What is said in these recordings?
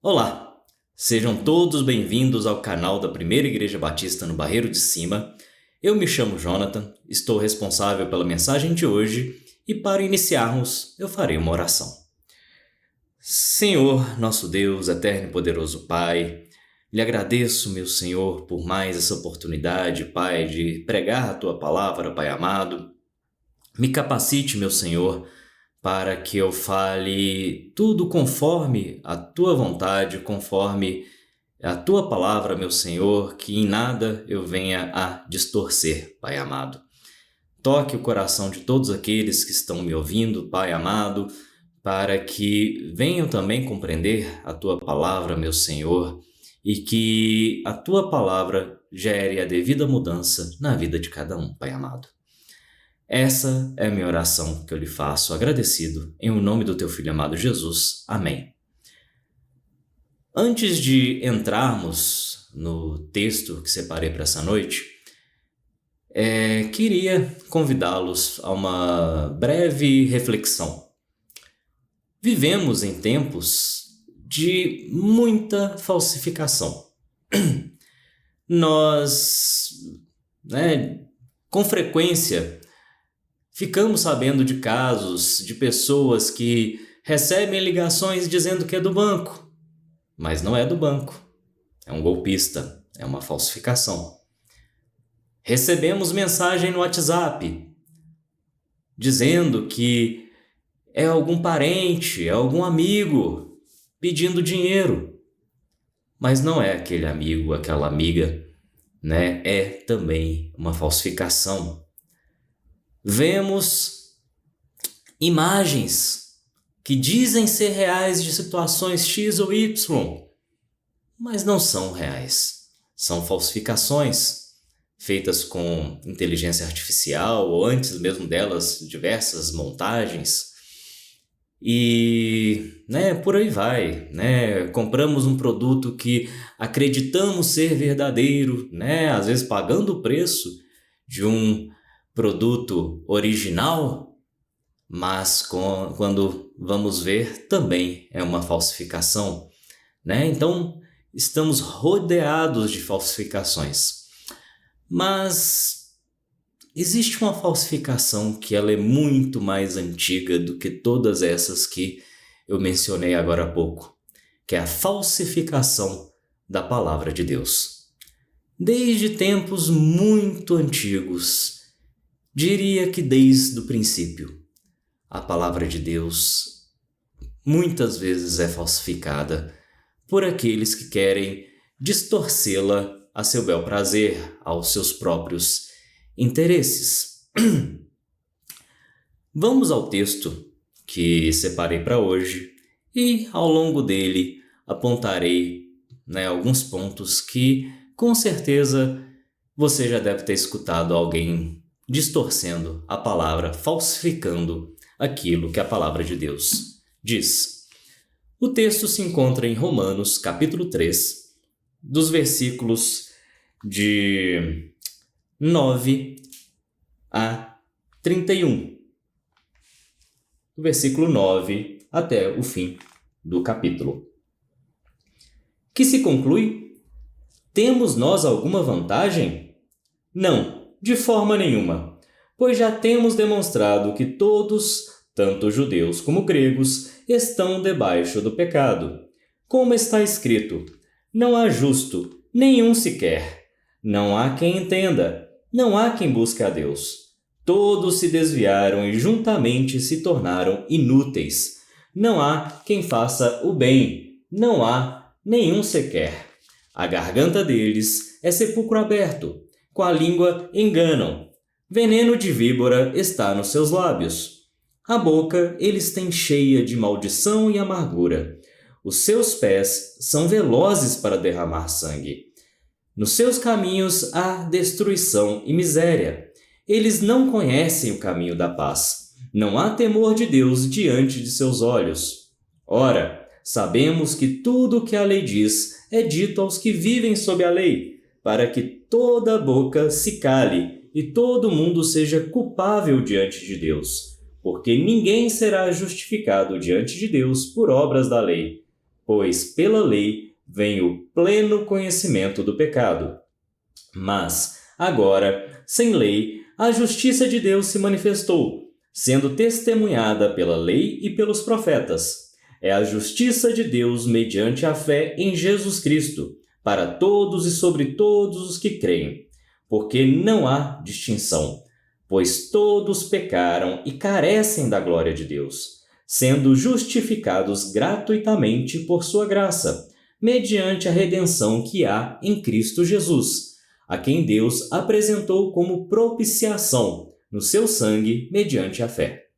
Olá, sejam todos bem-vindos ao canal da Primeira Igreja Batista no Barreiro de Cima. Eu me chamo Jonathan, estou responsável pela mensagem de hoje e para iniciarmos eu farei uma oração. Senhor, nosso Deus, eterno e poderoso Pai, lhe agradeço, meu Senhor, por mais essa oportunidade, Pai, de pregar a Tua palavra, Pai amado. Me capacite, meu Senhor, para que eu fale tudo conforme a Tua vontade, conforme a Tua palavra, meu Senhor, que em nada eu venha a distorcer, Pai amado. Toque o coração de todos aqueles que estão me ouvindo, Pai amado, para que venham também compreender a Tua palavra, meu Senhor, e que a Tua palavra gere a devida mudança na vida de cada um, Pai amado. Essa é a minha oração que eu lhe faço, agradecido, em nome do Teu Filho amado Jesus. Amém. Antes de entrarmos no texto que separei para essa noite, queria convidá-los a uma breve reflexão. Vivemos em tempos de muita falsificação. Nós, com frequência, ficamos sabendo de casos de pessoas que recebem ligações dizendo que é do banco, mas não é do banco. É um golpista, é uma falsificação. Recebemos mensagem no WhatsApp dizendo que é algum parente, é algum amigo pedindo dinheiro, mas não é aquele amigo, aquela amiga, É também uma falsificação. Vemos imagens que dizem ser reais de situações X ou Y, mas não são reais. São falsificações feitas com inteligência artificial ou antes mesmo delas, diversas montagens. E, por aí vai, Compramos um produto que acreditamos ser verdadeiro, Às vezes pagando o preço de um produto original, mas quando vamos ver, também é uma falsificação, Então, estamos rodeados de falsificações. Mas existe uma falsificação que ela é muito mais antiga do que todas essas que eu mencionei agora há pouco, que é a falsificação da palavra de Deus. Desde tempos muito antigos, diria que desde o princípio, a palavra de Deus muitas vezes é falsificada por aqueles que querem distorcê-la a seu bel prazer, aos seus próprios interesses. Vamos ao texto que separei para hoje e ao longo dele apontarei alguns pontos que com certeza você já deve ter escutado alguém distorcendo a palavra, falsificando aquilo que a palavra de Deus diz. O texto se encontra em Romanos, capítulo 3, dos versículos de 9 a 31. Do versículo 9 até o fim do capítulo. Que se conclui? Temos nós alguma vantagem? Não, de forma nenhuma, pois já temos demonstrado que todos, tanto judeus como gregos, estão debaixo do pecado. Como está escrito: não há justo, nenhum sequer. Não há quem entenda, não há quem busque a Deus. Todos se desviaram e juntamente se tornaram inúteis. Não há quem faça o bem, não há nenhum sequer. A garganta deles é sepulcro aberto, com a língua enganam. Veneno de víbora está nos seus lábios. A boca eles têm cheia de maldição e amargura. Os seus pés são velozes para derramar sangue. Nos seus caminhos há destruição e miséria. Eles não conhecem o caminho da paz. Não há temor de Deus diante de seus olhos. Ora, sabemos que tudo o que a lei diz é dito aos que vivem sob a lei, para que toda boca se cale e todo mundo seja culpável diante de Deus. Porque ninguém será justificado diante de Deus por obras da lei, pois pela lei vem o pleno conhecimento do pecado. Mas, agora, sem lei, a justiça de Deus se manifestou, sendo testemunhada pela lei e pelos profetas. É a justiça de Deus mediante a fé em Jesus Cristo, para todos e sobre todos os que creem, porque não há distinção, pois todos pecaram e carecem da glória de Deus, sendo justificados gratuitamente por sua graça, mediante a redenção que há em Cristo Jesus, a quem Deus apresentou como propiciação no seu sangue mediante a fé.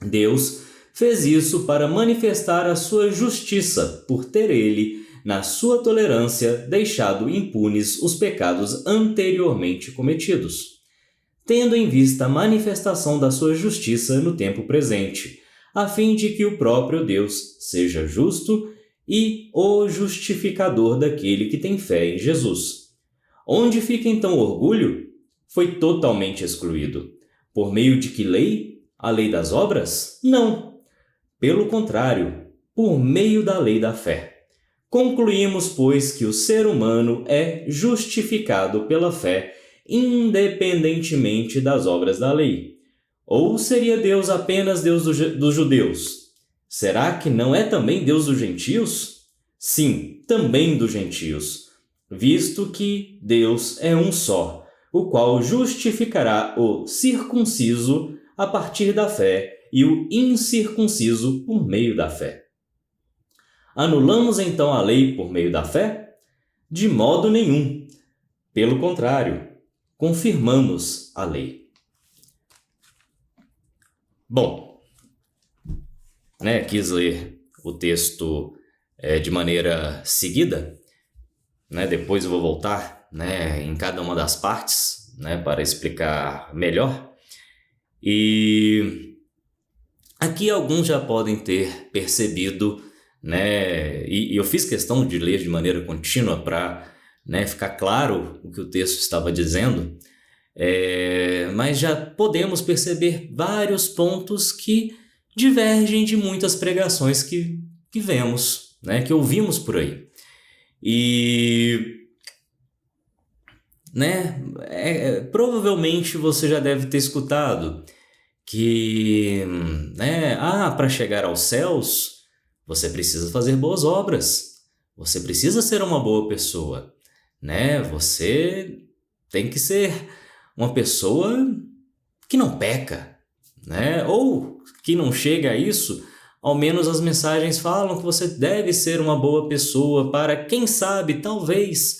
Deus fez isso para manifestar a sua justiça, por ter ele, na sua tolerância, deixado impunes os pecados anteriormente cometidos, tendo em vista a manifestação da sua justiça no tempo presente, a fim de que o próprio Deus seja justo e o justificador daquele que tem fé em Jesus. Onde fica então o orgulho? Foi totalmente excluído. Por meio de que lei? A lei das obras? Não. Pelo contrário, por meio da lei da fé. Concluímos, pois, que o ser humano é justificado pela fé, independentemente das obras da lei. Ou seria Deus apenas Deus dos judeus? Será que não é também Deus dos gentios? Sim, também dos gentios, visto que Deus é um só, o qual justificará o circunciso a partir da fé e o incircunciso por meio da fé. Anulamos então a lei por meio da fé? De modo nenhum. Pelo contrário, confirmamos a lei. Bom, quis ler o texto de maneira seguida, depois eu vou voltar em cada uma das partes para explicar melhor. E aqui alguns já podem ter percebido, e eu fiz questão de ler de maneira contínua para ficar claro o que o texto estava dizendo, mas já podemos perceber vários pontos que divergem de muitas pregações que vemos, que ouvimos por aí. E provavelmente você já deve ter escutado que para chegar aos céus você precisa fazer boas obras, você precisa ser uma boa pessoa, você tem que ser uma pessoa que não peca, ou que não chega a isso. Ao menos as mensagens falam que você deve ser uma boa pessoa para, quem sabe, talvez,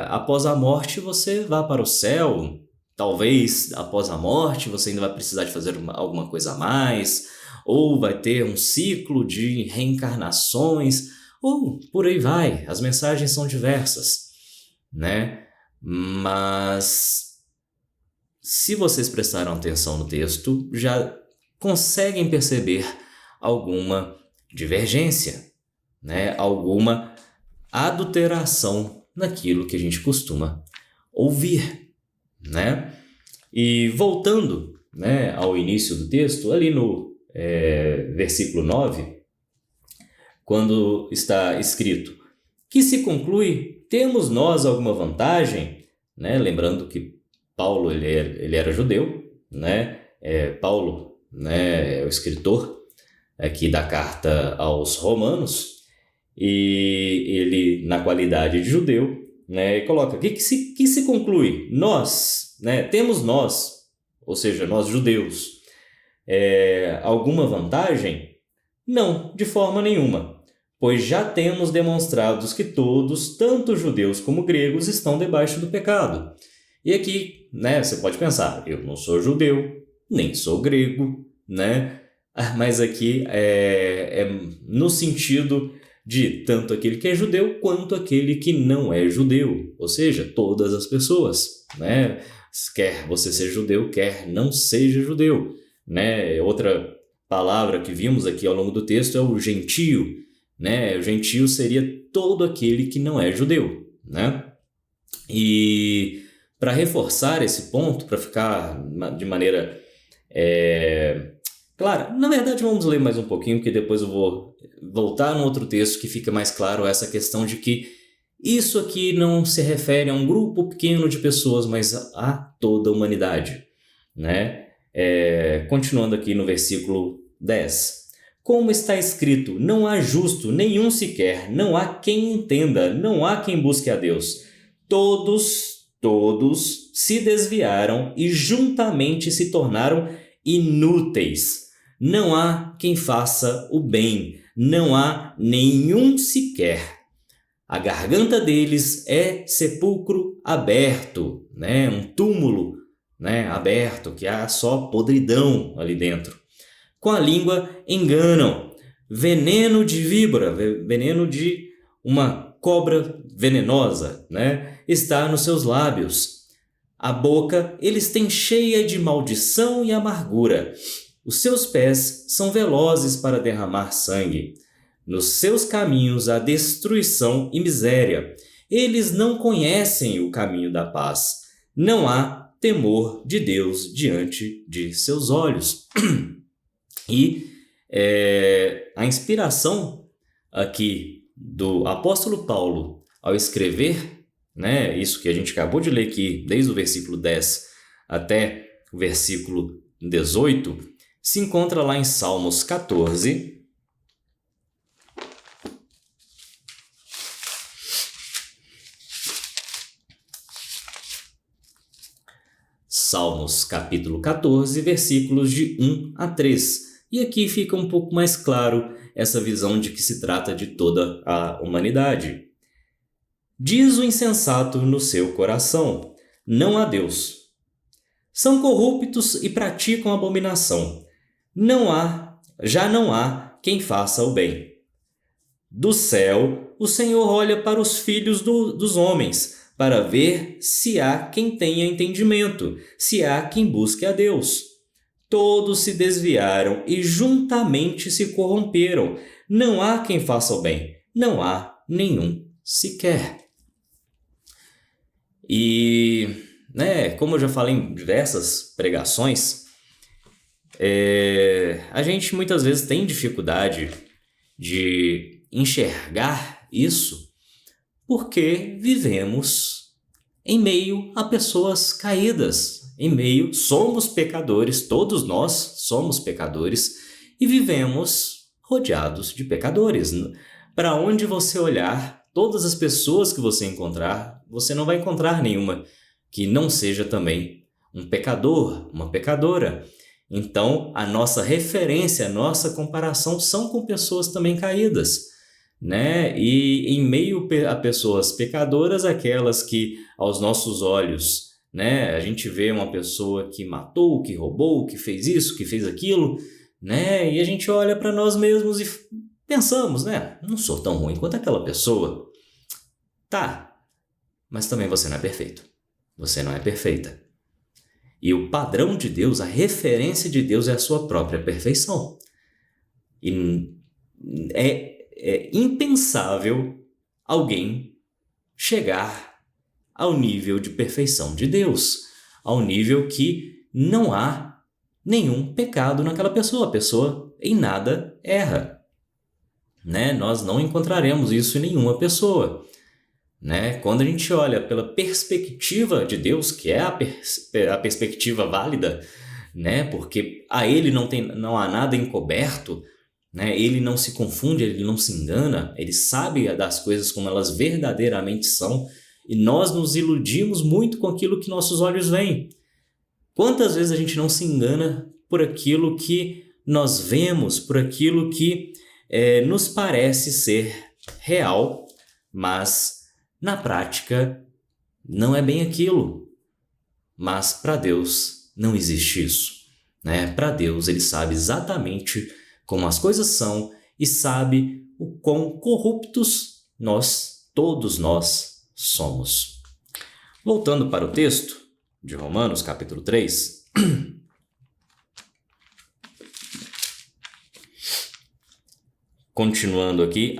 após a morte você vá para o céu. Talvez após a morte você ainda vai precisar de fazer alguma coisa a mais, ou vai ter um ciclo de reencarnações, ou por aí vai. As mensagens são diversas, Mas se vocês prestaram atenção no texto, já conseguem perceber alguma divergência, alguma adulteração naquilo que a gente costuma ouvir, E voltando, ao início do texto, ali no versículo 9, quando está escrito que se conclui, temos nós alguma vantagem, lembrando que Paulo ele era judeu, Paulo, é o escritor aqui da carta aos Romanos, e ele, na qualidade de judeu, coloca aqui que se conclui, nós, temos nós, ou seja, nós judeus, alguma vantagem? Não, de forma nenhuma, pois já temos demonstrados que todos, tanto judeus como gregos, estão debaixo do pecado. E aqui, você pode pensar, eu não sou judeu, nem sou grego, mas aqui é no sentido de tanto aquele que é judeu quanto aquele que não é judeu, ou seja, todas as pessoas, quer você seja judeu, quer não seja judeu, Outra palavra que vimos aqui ao longo do texto é o gentio, O gentio seria todo aquele que não é judeu, E para reforçar esse ponto, para ficar de maneira clara. Na verdade, vamos ler mais um pouquinho, porque depois eu vou voltar num outro texto que fica mais claro essa questão de que isso aqui não se refere a um grupo pequeno de pessoas, mas a toda a humanidade, né? Continuando aqui no versículo 10. Como está escrito, não há justo nenhum sequer, não há quem entenda, não há quem busque a Deus. Todos se desviaram e juntamente se tornaram inúteis. Não há quem faça o bem, não há nenhum sequer. A garganta deles é sepulcro aberto, né? Um túmulo, né? Aberto, que há só podridão ali dentro. Com a língua enganam, veneno de víbora, veneno de uma cobra venenosa, né? Está nos seus lábios. A boca eles têm cheia de maldição e amargura. Os seus pés são velozes para derramar sangue. Nos seus caminhos há destruição e miséria. Eles não conhecem o caminho da paz. Não há temor de Deus diante de seus olhos. E a inspiração aqui do apóstolo Paulo ao escrever, né, isso que a gente acabou de ler aqui, desde o versículo 10 até o versículo 18, se encontra lá em Salmos 14, Salmos capítulo 14, versículos de 1 a 3. E aqui fica um pouco mais claro essa visão de que se trata de toda a humanidade. Diz o insensato no seu coração, não há Deus. São corruptos e praticam abominação. Já não há quem faça o bem. Do céu, o Senhor olha para os filhos dos homens, para ver se há quem tenha entendimento, se há quem busque a Deus. Todos se desviaram e juntamente se corromperam. Não há quem faça o bem, não há nenhum sequer. E, como eu já falei em diversas pregações, a gente muitas vezes tem dificuldade de enxergar isso porque vivemos em meio a pessoas caídas, somos pecadores, todos nós somos pecadores e vivemos rodeados de pecadores. Para onde você olhar, todas as pessoas que você encontrar, você não vai encontrar nenhuma que não seja também um pecador, uma pecadora. Então, a nossa referência, a nossa comparação são com pessoas também caídas, né? E em meio a pessoas pecadoras, aquelas que aos nossos olhos, né, a gente vê uma pessoa que matou, que roubou, que fez isso, que fez aquilo, né? E a gente olha para nós mesmos e pensamos, né? Não sou tão ruim quanto aquela pessoa. Tá, mas também você não é perfeito. Você não é perfeita. E o padrão de Deus, a referência de Deus é a sua própria perfeição. E é impensável alguém chegar ao nível de perfeição de Deus, ao nível que não há nenhum pecado naquela pessoa. A pessoa em nada erra, né? Nós não encontraremos isso em nenhuma pessoa, né? Quando a gente olha pela perspectiva de Deus, que é a perspectiva válida, né? Porque a Ele não há nada encoberto, né? Ele não se confunde, ele não se engana, ele sabe das coisas como elas verdadeiramente são, e nós nos iludimos muito com aquilo que nossos olhos veem. Quantas vezes a gente não se engana por aquilo que nós vemos, por aquilo que nos parece ser real, mas na prática não é bem aquilo. Mas para Deus não existe isso, né? Para Deus ele sabe exatamente como as coisas são e sabe o quão corruptos todos nós somos. Voltando para o texto de Romanos, capítulo 3. Continuando aqui,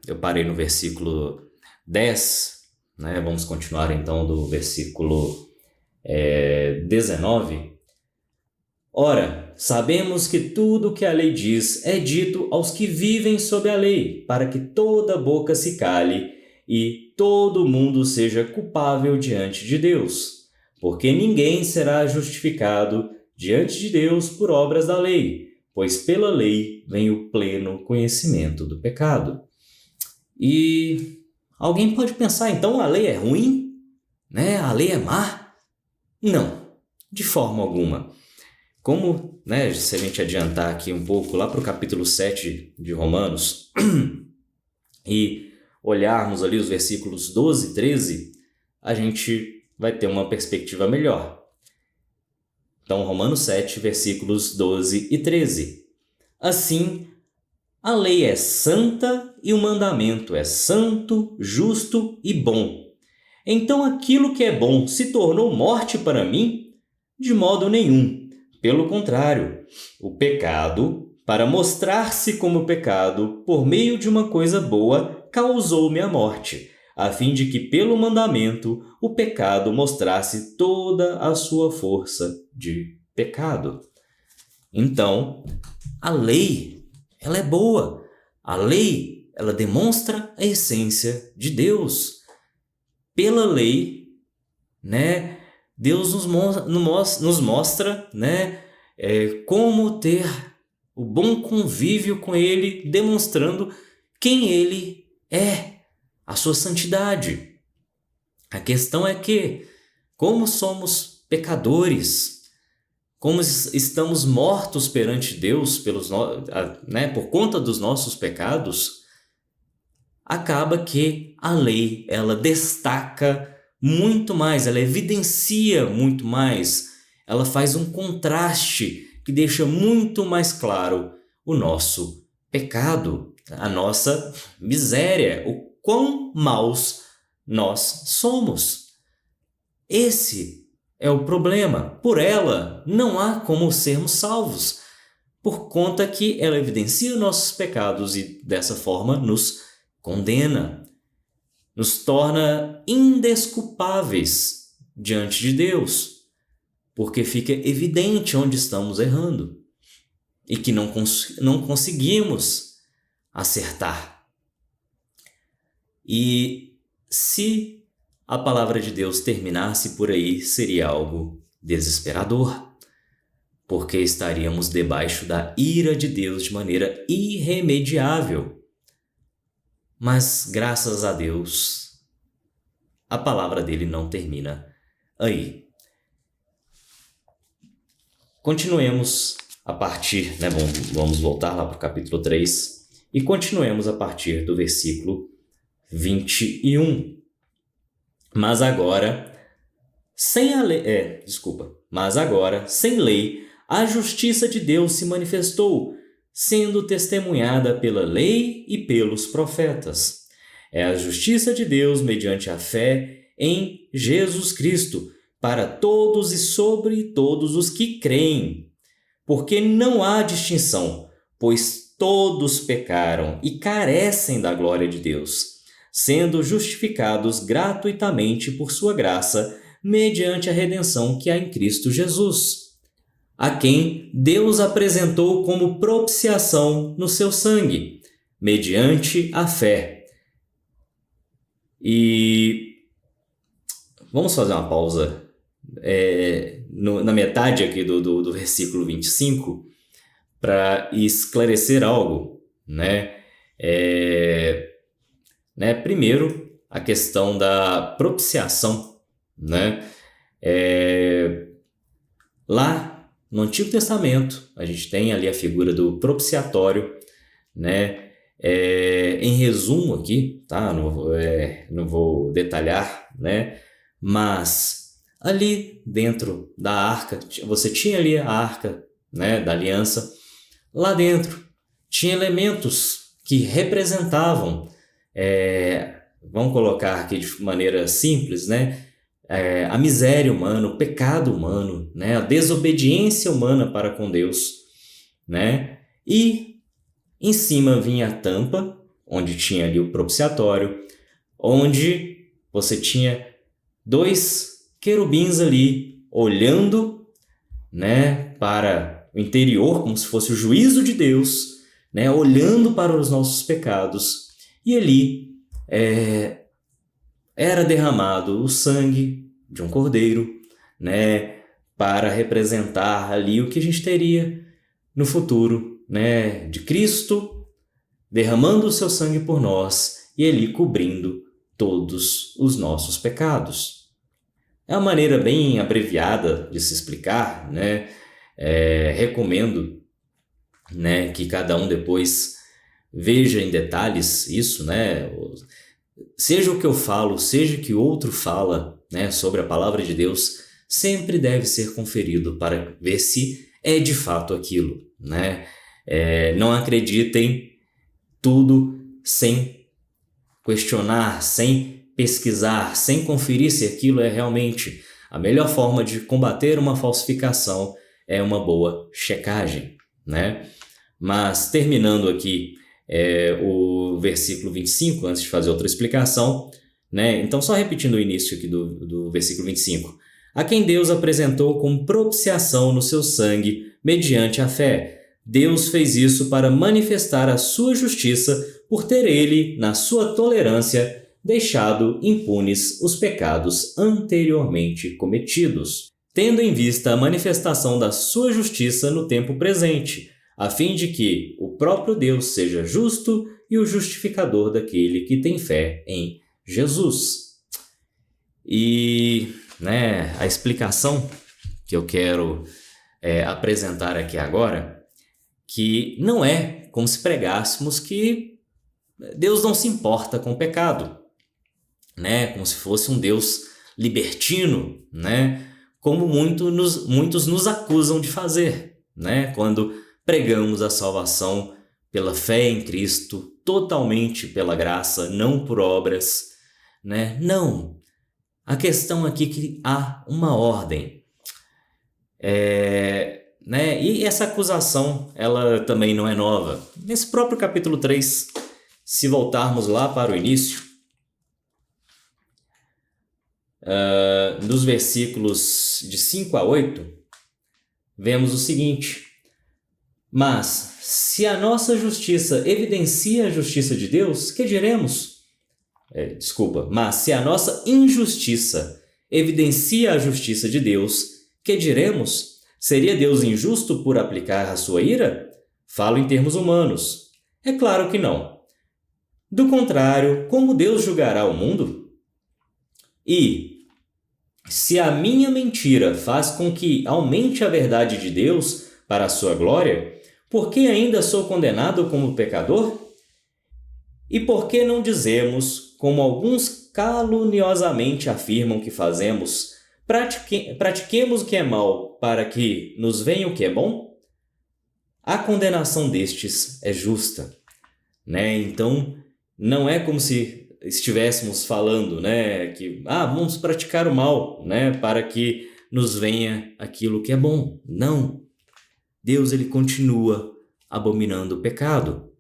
eu parei no versículo 10, né? Vamos continuar então do versículo 19. Ora, sabemos que tudo o que a lei diz é dito aos que vivem sob a lei, para que toda boca se cale e todo mundo seja culpável diante de Deus. Porque ninguém será justificado diante de Deus por obras da lei, pois pela lei vem o pleno conhecimento do pecado. E alguém pode pensar, então a lei é ruim? Né? A lei é má? Não, de forma alguma. Como, né, se a gente adiantar aqui um pouco lá para o capítulo 7 de Romanos e olharmos ali os versículos 12 e 13, a gente vai ter uma perspectiva melhor. Então, Romanos 7, versículos 12 e 13. Assim, a lei é santa e o mandamento é santo, justo e bom. Então aquilo que é bom se tornou morte para mim? De modo nenhum. Pelo contrário, o pecado, para mostrar-se como pecado por meio de uma coisa boa, causou-me a morte, a fim de que pelo mandamento o pecado mostrasse toda a sua força de pecado. Então, a lei, ela é boa. A lei, ela demonstra a essência de Deus. Pela lei, né, Deus nos mostra, né, como ter o bom convívio com Ele, demonstrando quem Ele é, a sua santidade. A questão é que, como somos pecadores, como estamos mortos perante Deus por conta dos nossos pecados, acaba que a lei ela destaca muito mais, ela evidencia muito mais, ela faz um contraste que deixa muito mais claro o nosso pecado, a nossa miséria, o quão maus nós somos. Esse é o problema. Por ela, não há como sermos salvos, por conta que ela evidencia nossos pecados e, dessa forma, nos condena, nos torna indesculpáveis diante de Deus, porque fica evidente onde estamos errando e que não conseguimos acertar. E se a palavra de Deus terminasse por aí, seria algo desesperador, porque estaríamos debaixo da ira de Deus de maneira irremediável. Mas, graças a Deus, a palavra dele não termina aí. Continuemos a partir, né, vamos voltar lá para o capítulo 3 e continuemos a partir do versículo 21. Mas agora, sem lei, a justiça de Deus se manifestou, sendo testemunhada pela lei e pelos profetas. É a justiça de Deus mediante a fé em Jesus Cristo, para todos e sobre todos os que creem. Porque não há distinção, pois todos pecaram e carecem da glória de Deus, sendo justificados gratuitamente por sua graça, mediante a redenção que há em Cristo Jesus, a quem Deus apresentou como propiciação no seu sangue, mediante a fé. E vamos fazer uma pausa na metade aqui do versículo 25 para esclarecer algo, né? Primeiro, a questão da propiciação, né? Lá no Antigo Testamento, a gente tem ali a figura do propiciatório, né? Em resumo aqui, tá? Não vou detalhar, né? Mas ali dentro da arca, você tinha ali a arca, né, da aliança. Lá dentro tinha elementos que representavam, vamos colocar aqui de maneira simples, né? A miséria humana, o pecado humano, né? A desobediência humana para com Deus, né? E em cima vinha a tampa, onde tinha ali o propiciatório, onde você tinha 2 querubins ali olhando, né, para o interior, como se fosse o juízo de Deus, né, olhando para os nossos pecados, e ali era derramado o sangue de um cordeiro, né, para representar ali o que a gente teria no futuro, né, de Cristo derramando o seu sangue por nós e ali cobrindo todos os nossos pecados. É uma maneira bem abreviada de se explicar, né? Recomendo, né, que cada um depois veja em detalhes isso, né? Seja o que eu falo, seja o que outro fala, né, sobre a palavra de Deus, sempre deve ser conferido para ver se é de fato aquilo, né? Não acreditem tudo sem questionar, sem pesquisar, sem conferir se aquilo é realmente a melhor forma de combater uma falsificação é uma boa checagem, né? Mas terminando aqui o versículo 25, antes de fazer outra explicação, né? Então só repetindo o início aqui do versículo 25. A quem Deus apresentou como propiciação no seu sangue mediante a fé. Deus fez isso para manifestar a sua justiça por ter ele, na sua tolerância, deixado impunes os pecados anteriormente cometidos, tendo em vista a manifestação da sua justiça no tempo presente, a fim de que o próprio Deus seja justo e o justificador daquele que tem fé em Jesus. E, né, a explicação que eu quero apresentar aqui agora, que não é como se pregássemos que Deus não se importa com o pecado, né? Como se fosse um Deus libertino, né? Como muitos nos acusam de fazer, né? Quando pregamos a salvação pela fé em Cristo, totalmente pela graça, não por obras, né? Não. A questão aqui é que há uma ordem. Né? E essa acusação, ela também não é nova. Nesse próprio capítulo 3, se voltarmos lá para o início, dos versículos de 5 a 8, vemos o seguinte: mas se a nossa justiça evidencia a justiça de Deus, que diremos? Mas se a nossa injustiça evidencia a justiça de Deus, que diremos? Seria Deus injusto por aplicar a sua ira? Falo em termos humanos. É claro que não. Do contrário, como Deus julgará o mundo? E, se a minha mentira faz com que aumente a verdade de Deus para a sua glória, por que ainda sou condenado como pecador? E por que não dizemos, como alguns caluniosamente afirmam que fazemos, pratiquemos o que é mal para que nos venha o que é bom? A condenação destes é justa, né? Então, não é como se estivéssemos falando, né, que vamos praticar o mal, né, para que nos venha aquilo que é bom. Não. Deus, ele continua abominando o pecado.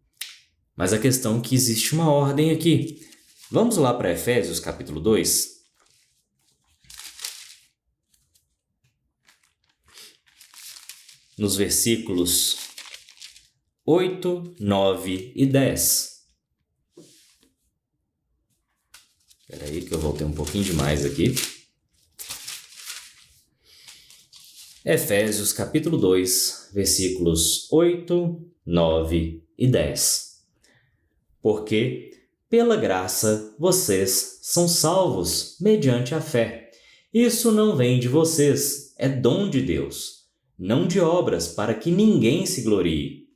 Mas a questão é que existe uma ordem aqui. Vamos lá para Efésios capítulo 2. Nos versículos 8, 9 e 10. Espera aí que eu voltei um pouquinho demais aqui. Efésios capítulo 2, versículos 8, 9 e 10. Porque, pela graça, vocês são salvos mediante a fé. Isso não vem de vocês, é dom de Deus. Não de obras, para que ninguém se glorie.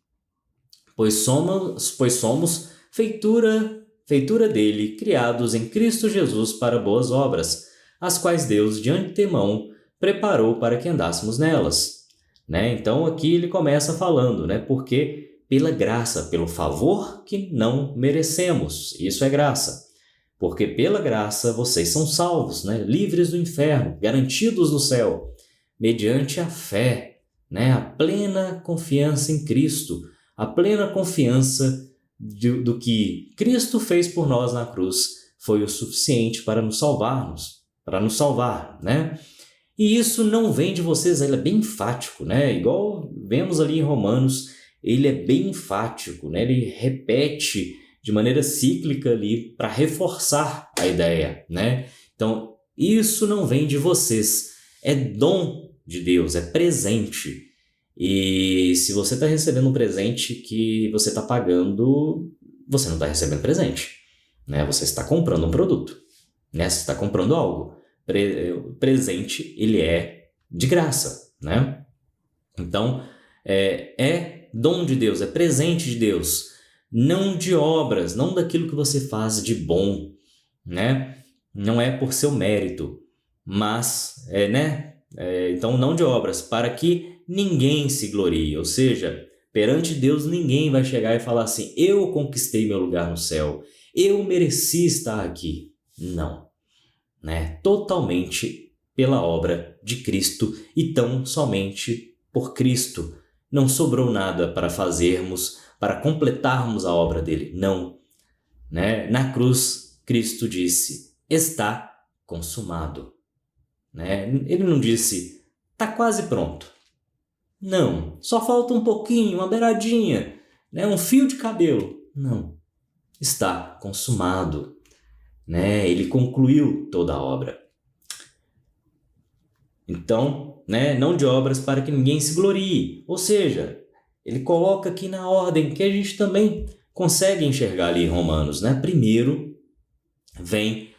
Pois somos feitura dele, criados em Cristo Jesus para boas obras, as quais Deus de antemão preparou para que andássemos nelas. Né? Então aqui ele começa falando, né? Porque pela graça, pelo favor que não merecemos, isso é graça. Porque pela graça vocês são salvos, né? Livres do inferno, garantidos no céu, mediante a fé. Né? A plena confiança em Cristo, a plena confiança do que Cristo fez por nós na cruz foi o suficiente para nos salvar, né? E isso não vem de vocês, ele é bem enfático, né? Igual vemos ali em Romanos, ele é bem enfático, né? Ele repete de maneira cíclica ali para reforçar a ideia, né? Então, isso não vem de vocês, é dom de Deus, é presente. E se você está recebendo um presente que você está pagando, você não está recebendo presente, né? Você está comprando um produto, né? Você está comprando algo. Presente, ele é de graça, né? Então, é dom de Deus, é presente de Deus, não de obras, não daquilo que você faz de bom, né? Não é por seu mérito, mas, então, não de obras, para que ninguém se glorie, ou seja, perante Deus ninguém vai chegar e falar assim, eu conquistei meu lugar no céu, eu mereci estar aqui. Não, né? Totalmente pela obra de Cristo e tão somente por Cristo. Não sobrou nada para fazermos, para completarmos a obra dele. Não, né? Na cruz, Cristo disse, está consumado, né? Ele não disse, está quase pronto. Não, só falta um pouquinho, uma beiradinha, né? Um fio de cabelo. Não, está consumado, né? Ele concluiu toda a obra. Então, né? Não de obras para que ninguém se glorie. Ou seja, ele coloca aqui na ordem que a gente também consegue enxergar ali em Romanos, né? Primeiro vem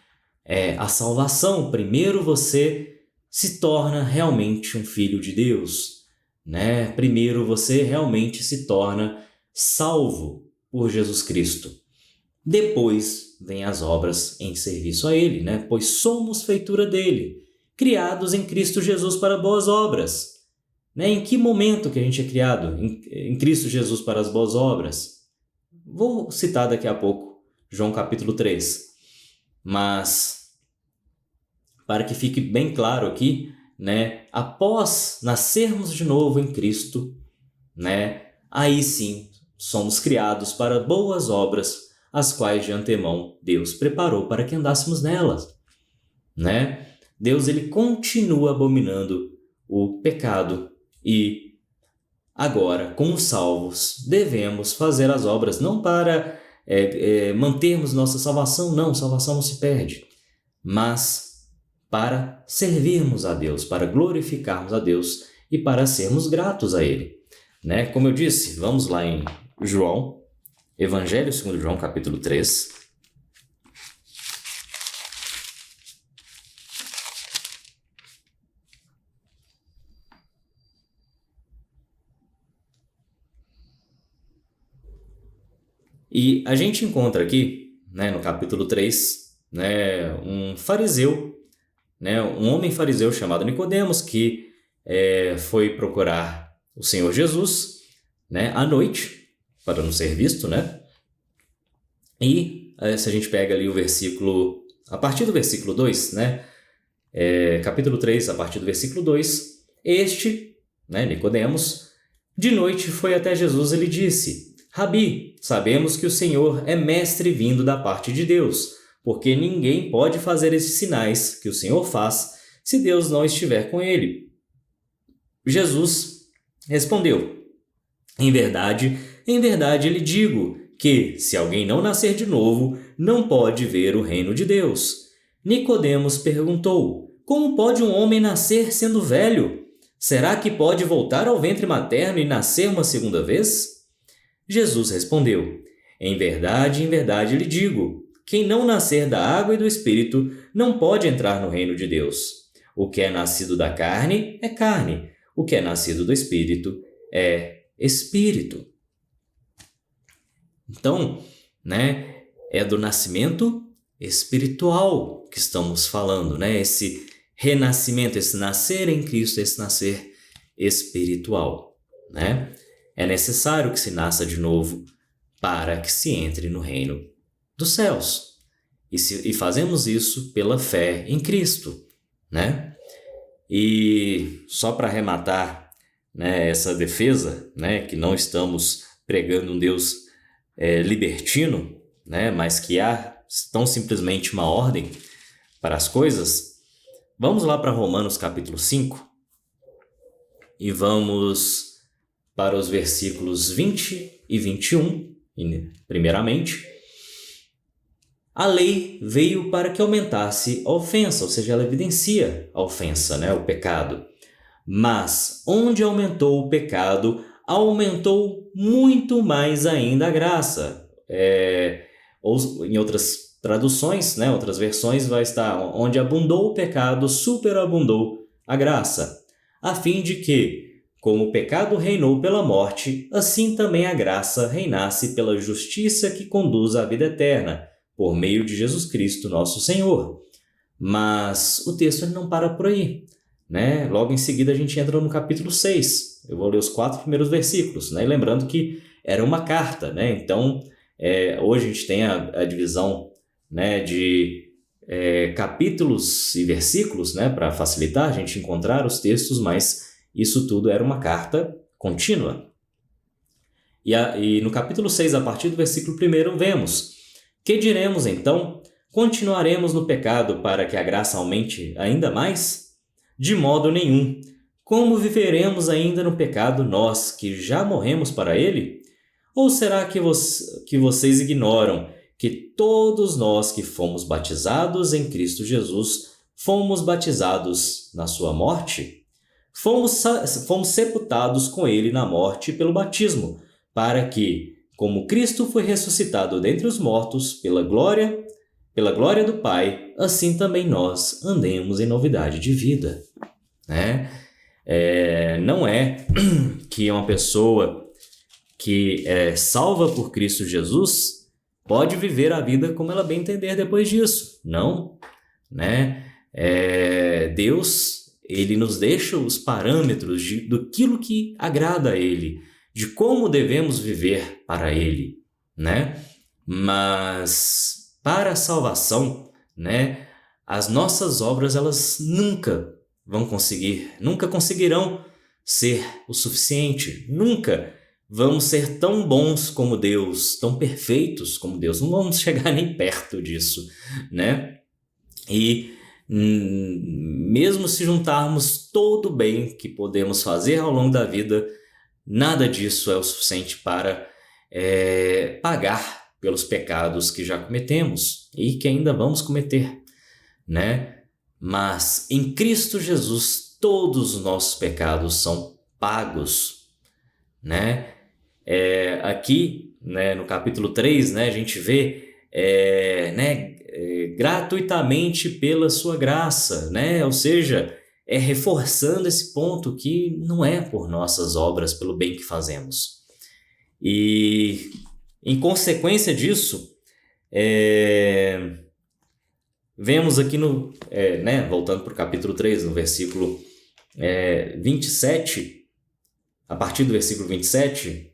a salvação. Primeiro você se torna realmente um filho de Deus, né? Primeiro você realmente se torna salvo por Jesus Cristo. Depois vem as obras em serviço a Ele, né? Pois somos feitura dele, criados em Cristo Jesus para boas obras. Né? Em que momento que a gente é criado em Cristo Jesus para as boas obras? Vou citar daqui a pouco João capítulo 3. Mas, para que fique bem claro aqui, né? Após nascermos de novo em Cristo, né? Aí sim somos criados para boas obras, as quais de antemão Deus preparou para que andássemos nelas, né? Deus ele continua abominando o pecado e agora, como salvos, devemos fazer as obras não para mantermos nossa salvação, não, salvação não se perde, mas para servirmos a Deus, para glorificarmos a Deus e para sermos gratos a Ele, né? Como eu disse, vamos lá em João, Evangelho segundo João, capítulo 3. E a gente encontra aqui, né, no capítulo 3, né, um fariseu, né, um homem fariseu chamado Nicodemos, que foi procurar o Senhor Jesus, né, à noite, para não ser visto, né? E se a gente pega ali o versículo, a partir do versículo 2, né, capítulo 3, a partir do versículo 2, né, Nicodemos, de noite foi até Jesus e lhe disse, Rabi, sabemos que o Senhor é mestre vindo da parte de Deus, porque ninguém pode fazer esses sinais que o Senhor faz se Deus não estiver com ele. Jesus respondeu, em verdade lhe digo que, se alguém não nascer de novo, não pode ver o reino de Deus. Nicodemos perguntou, como pode um homem nascer sendo velho? Será que pode voltar ao ventre materno e nascer uma segunda vez? Jesus respondeu, em verdade lhe digo, quem não nascer da água e do Espírito não pode entrar no reino de Deus. O que é nascido da carne é carne, o que é nascido do Espírito é Espírito. Então, né, é do nascimento espiritual que estamos falando, né? Esse renascimento, esse nascer em Cristo, esse nascer espiritual, né? É necessário que se nasça de novo para que se entre no reino dos céus. E fazemos isso pela fé em Cristo, né? E só para arrematar, né, essa defesa, né, que não estamos pregando um Deus libertino, né, mas que há tão simplesmente uma ordem para as coisas, Vamos lá para Romanos capítulo 5 e vamos para os versículos 20 e 21, primeiramente. A lei veio para que aumentasse a ofensa, ou seja, ela evidencia a ofensa, né, o pecado. Mas onde aumentou o pecado, aumentou muito mais ainda a graça. Ou em outras traduções, né, outras versões, vai estar onde abundou o pecado, superabundou a graça, a fim de que, como o pecado reinou pela morte, assim também a graça reinasse pela justiça que conduz à vida eterna, por meio de Jesus Cristo, nosso Senhor. Mas o texto não para por aí, né? Logo em seguida a gente entra no capítulo 6. Eu vou ler os 4 primeiros versículos, né? E lembrando que era uma carta, né? Então, hoje a gente tem a divisão, né, de capítulos e versículos, né, para facilitar a gente encontrar os textos, mas isso tudo era uma carta contínua. E no capítulo 6, a partir do versículo 1, vemos: que diremos então? Continuaremos no pecado para que a graça aumente ainda mais? De modo nenhum. Como viveremos ainda no pecado nós que já morremos para ele? Ou será que vocês ignoram que todos nós que fomos batizados em Cristo Jesus fomos batizados na sua morte? Fomos sepultados com ele na morte pelo batismo, para que, como Cristo foi ressuscitado dentre os mortos pela glória do Pai, assim também nós andemos em novidade de vida. Né? Não é que uma pessoa que é salva por Cristo Jesus pode viver a vida como ela bem entender depois disso. Não. Né? Deus, ele nos deixa os parâmetros daquilo que agrada a ele, de como devemos viver para ele, né? Mas para a salvação, né, as nossas obras elas nunca conseguirão ser o suficiente, nunca vamos ser tão bons como Deus, tão perfeitos como Deus, não vamos chegar nem perto disso, né? E mesmo se juntarmos todo o bem que podemos fazer ao longo da vida, nada disso é o suficiente para pagar pelos pecados que já cometemos e que ainda vamos cometer, né? Mas em Cristo Jesus todos os nossos pecados são pagos, né? Aqui, né, no capítulo 3, né, a gente vê gratuitamente pela sua graça, né? Ou seja, reforçando esse ponto que não é por nossas obras, pelo bem que fazemos. E, em consequência disso, vemos aqui voltando para o capítulo 3, no versículo 27, a partir do versículo 27,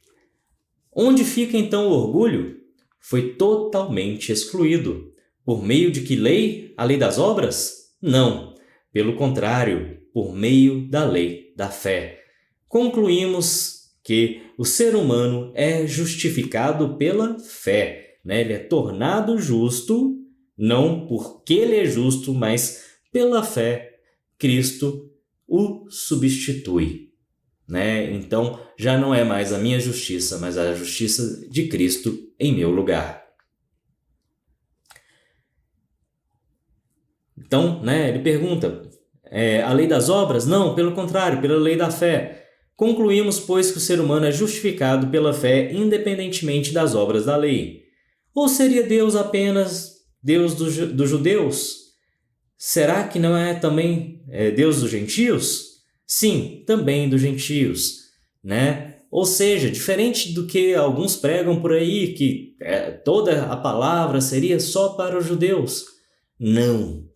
onde fica então o orgulho? Foi totalmente excluído. Por meio de que lei? A lei das obras? Não. Pelo contrário, por meio da lei da fé. Concluímos que o ser humano é justificado pela fé, né? Ele é tornado justo, não porque ele é justo, mas pela fé, Cristo o substitui, né? Então, já não é mais a minha justiça, mas a justiça de Cristo em meu lugar. Então, né, ele pergunta, a lei das obras? Não, pelo contrário, pela lei da fé. Concluímos, pois, que o ser humano é justificado pela fé independentemente das obras da lei. Ou seria Deus apenas Deus dos judeus? Será que não é também Deus dos gentios? Sim, também dos gentios, né? Ou seja, diferente do que alguns pregam por aí, que toda a palavra seria só para os judeus. Não.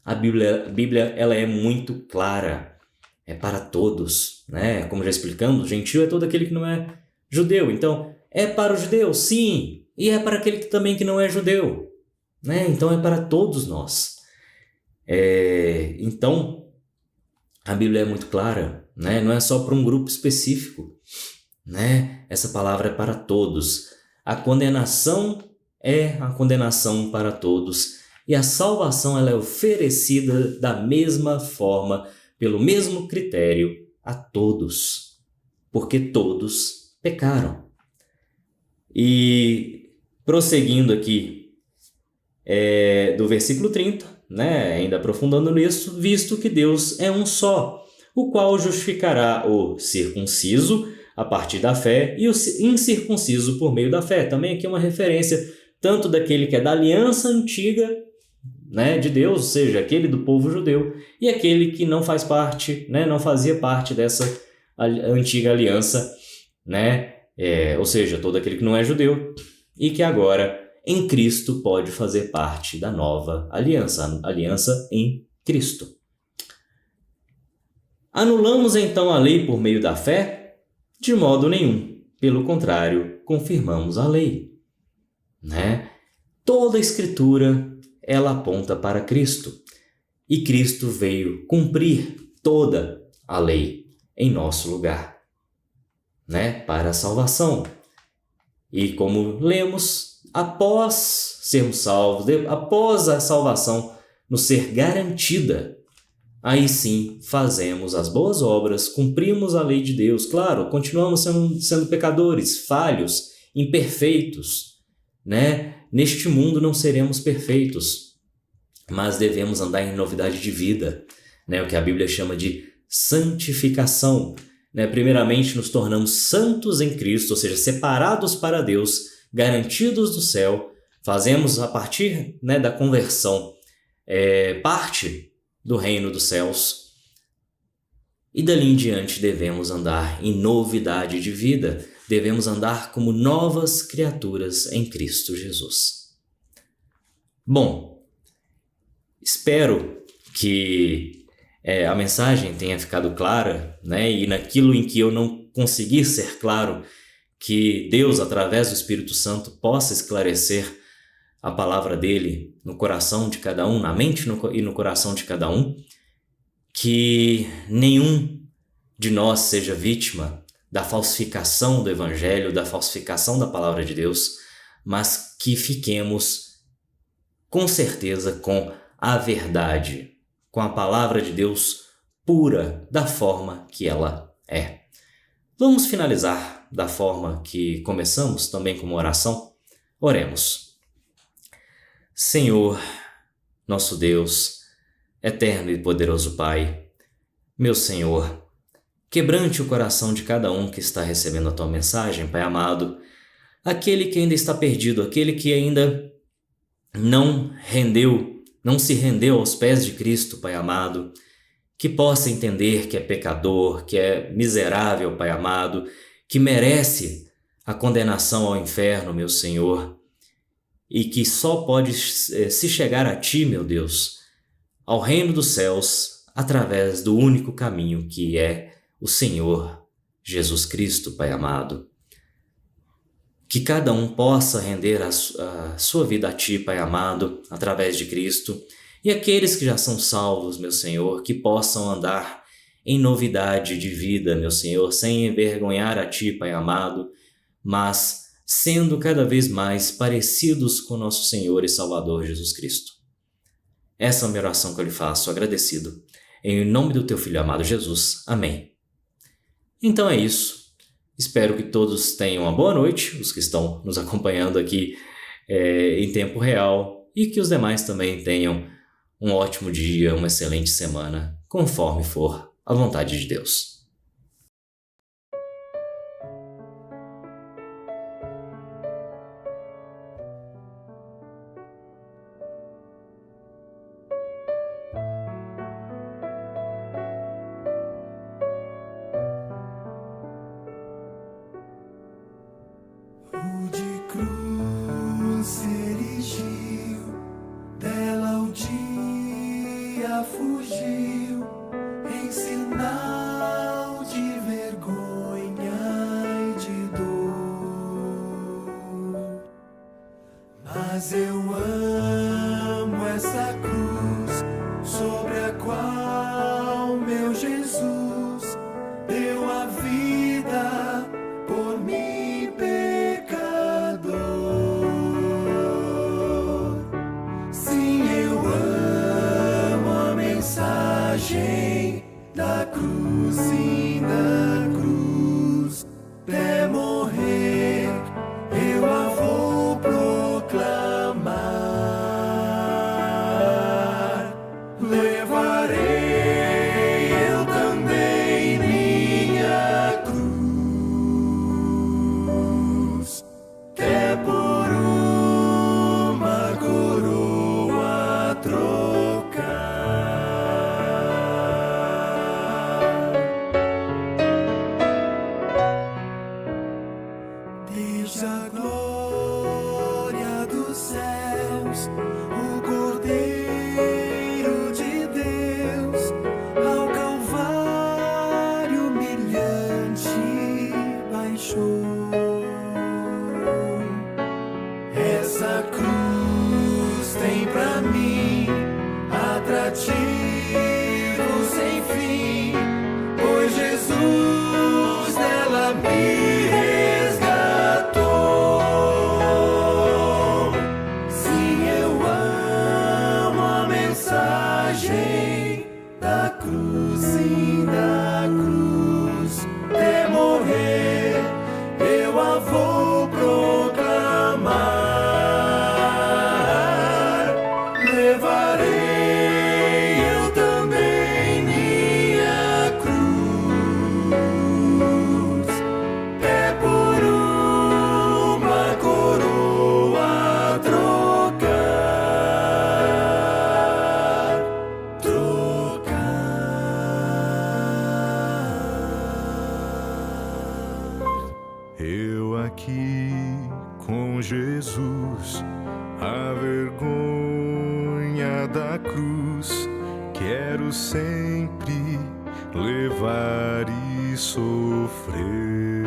A Bíblia ela é muito clara. É para todos, né? Como já explicamos, gentil é todo aquele que não é judeu. Então, é para os judeus, sim. E é para aquele também que não é judeu, né? Então, é para todos nós. Então, a Bíblia é muito clara, né? Não é só para um grupo específico, né? Essa palavra é para todos. A condenação é a condenação para todos. E a salvação ela é oferecida da mesma forma, pelo mesmo critério, a todos, porque todos pecaram. E prosseguindo aqui do versículo 30, ainda aprofundando nisso, visto que Deus é um só, o qual justificará o circunciso a partir da fé e o incircunciso por meio da fé. Também aqui é uma referência tanto daquele que é da aliança antiga, de Deus, ou seja, aquele do povo judeu, e aquele que não faz parte, não fazia parte dessa antiga aliança, ou seja, todo aquele que não é judeu e que agora em Cristo pode fazer parte da nova aliança, a aliança em Cristo. Anulamos então a lei por meio da fé? De modo nenhum. Pelo contrário, confirmamos a lei. Toda a Escritura ela aponta para Cristo. E Cristo veio cumprir toda a lei em nosso lugar, para a salvação. E como lemos, após sermos salvos, após a salvação nos ser garantida, aí sim fazemos as boas obras, cumprimos a lei de Deus. Claro, continuamos sendo pecadores, falhos, imperfeitos, Neste mundo não seremos perfeitos, mas devemos andar em novidade de vida, o que a Bíblia chama de santificação. Primeiramente, nos tornamos santos em Cristo, ou seja, separados para Deus, garantidos do céu. Fazemos, a partir da conversão, parte do reino dos céus. E dali em diante devemos andar em novidade de vida. Devemos andar como novas criaturas em Cristo Jesus. Bom, espero que a mensagem tenha ficado clara, e naquilo em que eu não conseguir ser claro, que Deus, através do Espírito Santo, possa esclarecer a palavra dele no coração de cada um, na mente e no coração de cada um, que nenhum de nós seja vítima da falsificação do Evangelho, da falsificação da palavra de Deus, mas que fiquemos com certeza com a verdade, com a palavra de Deus pura, da forma que ela é. Vamos finalizar da forma que começamos, também com uma oração? Oremos. Senhor, nosso Deus, eterno e poderoso Pai, meu Senhor, quebrante o coração de cada um que está recebendo a Tua mensagem, Pai amado, aquele que ainda está perdido, aquele que ainda não se rendeu aos pés de Cristo, Pai amado, que possa entender que é pecador, que é miserável, Pai amado, que merece a condenação ao inferno, meu Senhor, e que só pode se chegar a Ti, meu Deus, ao reino dos céus, através do único caminho que é o Senhor Jesus Cristo, Pai amado. Que cada um possa render a sua vida a Ti, Pai amado, através de Cristo, e aqueles que já são salvos, meu Senhor, que possam andar em novidade de vida, meu Senhor, sem envergonhar a Ti, Pai amado, mas sendo cada vez mais parecidos com nosso Senhor e Salvador Jesus Cristo. Essa é a minha oração que eu lhe faço, agradecido, em nome do Teu Filho amado Jesus. Amém. Então é isso. Espero que todos tenham uma boa noite, os que estão nos acompanhando aqui em tempo real, e que os demais também tenham um ótimo dia, uma excelente semana, conforme for a vontade de Deus. Fugiu, ensinar mensagem da cruz, sim, da cruz, até morrer, eu a vou proclamar. Levarei eu também minha cruz, até por uma coroa trocar. Desde a glória dos céus, o Cordeiro de Deus, ao Calvário humilhante baixou. Essa cruz tem pra mim atrativo sem fim, pois Jesus nela me resgatou. Sim, eu amo a mensagem da cruz, sim, da cruz, até morrer, eu a vou proclamar. Levarei eu também minha cruz, é por uma coroa trocar, Eu aqui com Jesus, a vergonha da cruz, quero sempre levar e sofrer.